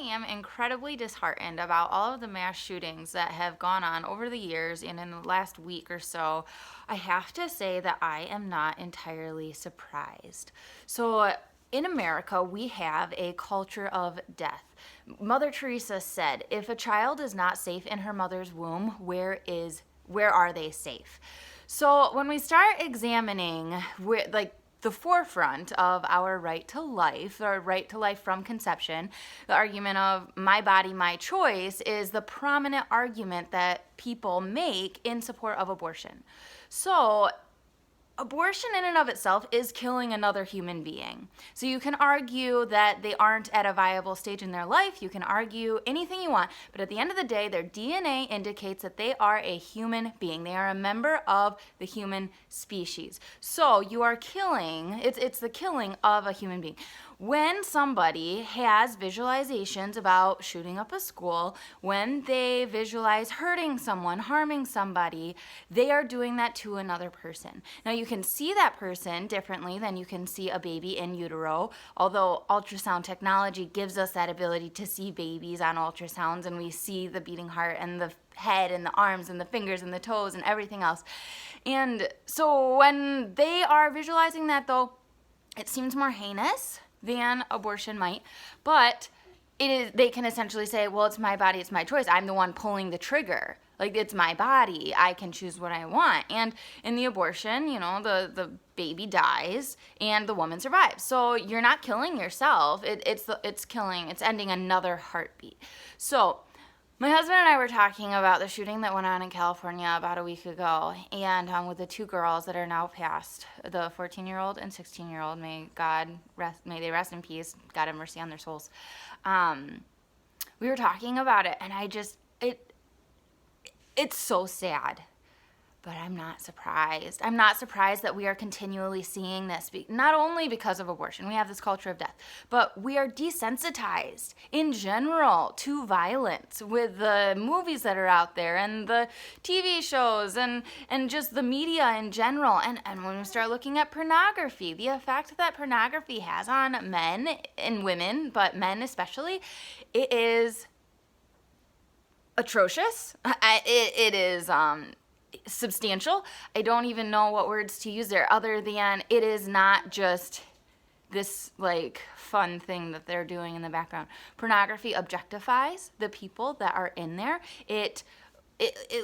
am incredibly disheartened about all of the mass shootings that have gone on over the years and in the last week or so. I have to say that I am not entirely surprised. So, in America, we have a culture of death. Mother Teresa said, if a child is not safe in her mother's womb, where are they safe? So when we start examining the forefront of our right to life, or right to life from conception, the argument of my body, my choice is the prominent argument that people make in support of abortion. So abortion in and of itself is killing another human being. So you can argue that they aren't at a viable stage in their life. You can argue anything you want. But at the end of the day, their DNA indicates that they are a human being. They are a member of the human species. So you are killing, it's the killing of a human being. When somebody has visualizations about shooting up a school, when they visualize hurting someone, harming somebody, they are doing that to another person. Now, you can see that person differently than you can see a baby in utero, although ultrasound technology gives us that ability to see babies on ultrasounds, and we see the beating heart and the head and the arms and the fingers and the toes and everything else. And so when they are visualizing that, though, it seems more heinous than abortion might, but they can essentially say, well, it's my body, it's my choice. I'm the one pulling the trigger. Like, it's my body. I can choose what I want. And in the abortion, the baby dies and the woman survives. So you're not killing yourself. It's ending another heartbeat. So my husband and I were talking about the shooting that went on in California about a week ago, and with the two girls that are now passed, the 14-year-old and 16-year-old, may they rest in peace, God have mercy on their souls. We were talking about it, and it's so sad. But I'm not surprised. I'm not surprised that we are continually seeing this, not only because of abortion, we have this culture of death, but we are desensitized in general to violence with the movies that are out there and the TV shows and just the media in general. And when we start looking at pornography, the effect that pornography has on men and women, but men especially, it is atrocious. It is substantial. I don't even know what words to use there other than it is not just this fun thing that they're doing in the background. Pornography objectifies the people that are in there. It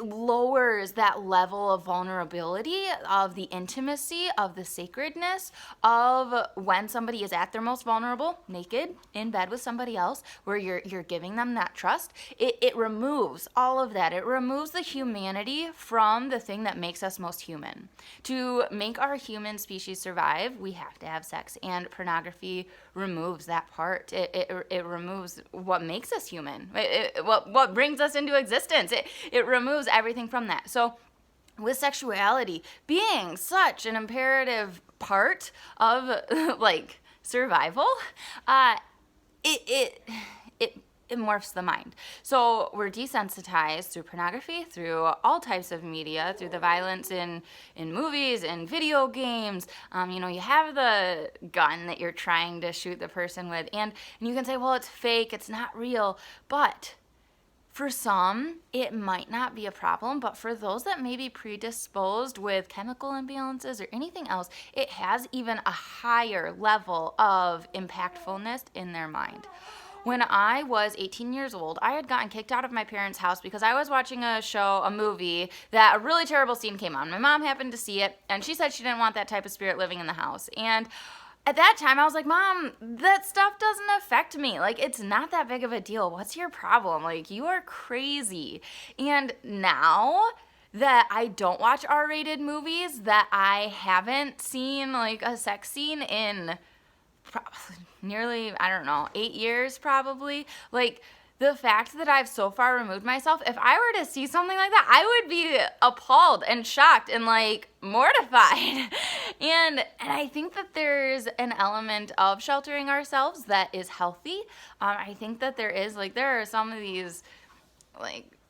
lowers that level of vulnerability, of the intimacy, of the sacredness of when somebody is at their most vulnerable, naked, in bed with somebody else, where you're giving them that trust. It removes all of that. It removes the humanity from the thing that makes us most human. To make our human species survive, we have to have sex, and pornography removes that part. It removes what makes us human, what brings us into existence. It removes everything from that. So with sexuality being such an imperative part of survival, it morphs the mind. So we're desensitized through pornography, through all types of media, through the violence in movies and video games. You have the gun that you're trying to shoot the person with, and you can say, well, it's fake, it's not real, but for some, it might not be a problem, but for those that may be predisposed with chemical imbalances or anything else, it has even a higher level of impactfulness in their mind. When I was 18 years old, I had gotten kicked out of my parents' house because I was watching a movie that a really terrible scene came on. My mom happened to see it, and she said she didn't want that type of spirit living in the house. And at that time, I was like, Mom, that stuff doesn't affect me. It's not that big of a deal. What's your problem? You are crazy. And now that I don't watch R-rated movies, that I haven't seen, a sex scene in nearly, 8 years probably, the fact that I've so far removed myself, if I were to see something like that, I would be appalled and shocked and mortified. And I think that there's an element of sheltering ourselves that is healthy. I think that there is, there are some of these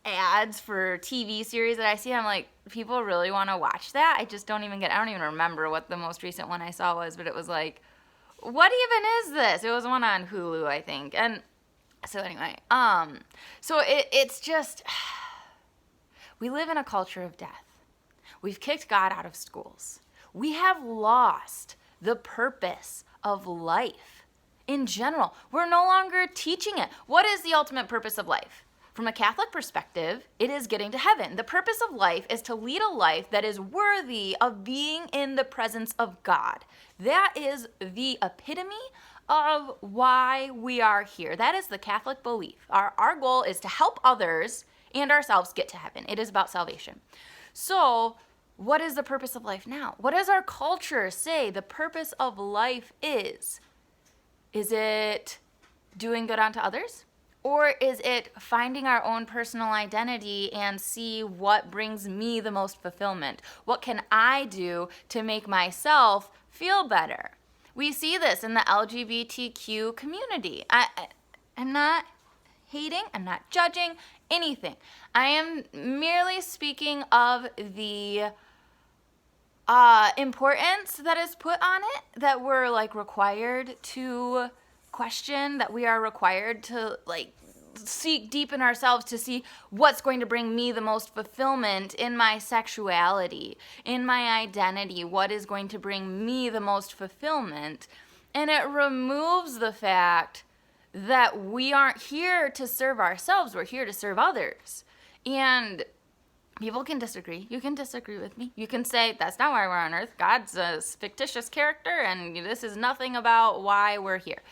ads for TV series that I see. I'm like, people really want to watch that? I don't even remember what the most recent one I saw was, but it was what even is this? It was one on Hulu, I think. And So anyway, it's just, we live in a culture of death. We've kicked God out of schools. We have lost the purpose of life in general. We're no longer teaching it. What is the ultimate purpose of life? From a Catholic perspective, it is getting to heaven. The purpose of life is to lead a life that is worthy of being in the presence of God. That is the epitome of why we are here. That is the Catholic belief. Our goal is to help others and ourselves get to heaven. It is about salvation. So, what is the purpose of life now? What does our culture say the purpose of life is? Is it doing good unto others? Or is it finding our own personal identity and see what brings me the most fulfillment? What can I do to make myself feel better? We see this in the LGBTQ community. I'm not hating, I'm not judging anything. I am merely speaking of the importance that is put on it, that we're like required to question, that we are required to like seek deep in ourselves to see what's going to bring me the most fulfillment in my sexuality, in my identity, what is going to bring me the most fulfillment. And it removes the fact that we aren't here to serve ourselves, we're here to serve others. And people can disagree. You can disagree with me. You can say, that's not why we're on earth. God's a fictitious character, and this is nothing about why we're here.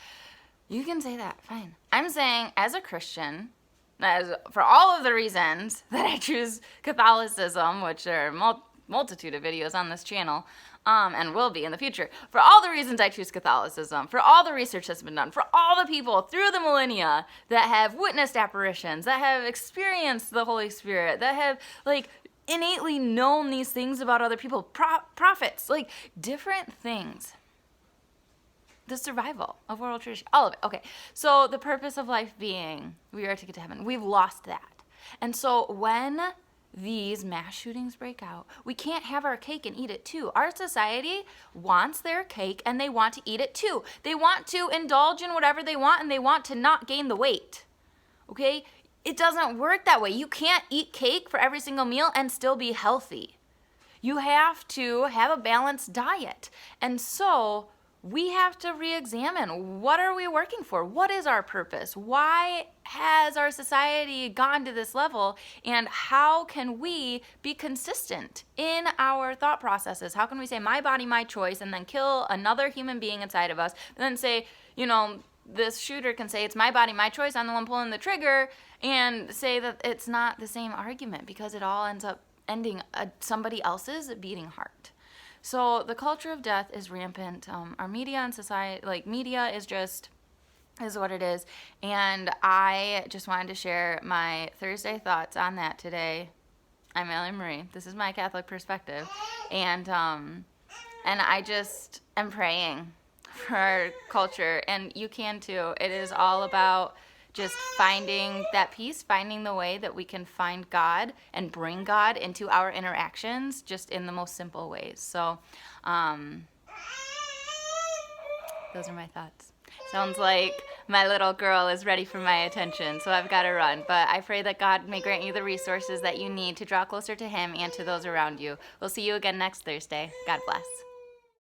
You can say that, fine. I'm saying, as a Christian, for all of the reasons that I choose Catholicism, which are a multitude of videos on this channel, and will be in the future, for all the reasons I choose Catholicism, for all the research that's been done, for all the people through the millennia that have witnessed apparitions, that have experienced the Holy Spirit, that have, like, innately known these things about other people, prophets, like, different things. The survival of oral tradition, all of it. Okay, so the purpose of life being we are to get to heaven. We've lost that. And so when these mass shootings break out, we can't have our cake and eat it too. Our society wants their cake and they want to eat it too. They want to indulge in whatever they want and they want to not gain the weight. Okay? It doesn't work that way. You can't eat cake for every single meal and still be healthy. You have to have a balanced diet. And so we have to re-examine, what are we working for? What is our purpose? Why has our society gone to this level? And how can we be consistent in our thought processes? How can we say, my body, my choice, and then kill another human being inside of us? And then say, this shooter can say, it's my body, my choice, I'm the one pulling the trigger, and say that it's not the same argument because it all ends up ending somebody else's beating heart. So the culture of death is rampant. Our media and society, media is what it is. And I just wanted to share my Thursday thoughts on that today. I'm Ellie Marie. This is my Catholic perspective. And I just am praying for our culture. And you can too. It is all about just finding that peace, finding the way that we can find God and bring God into our interactions just in the most simple ways. So those are my thoughts. Sounds like my little girl is ready for my attention, so I've got to run. But I pray that God may grant you the resources that you need to draw closer to Him and to those around you. We'll see you again next Thursday. God bless.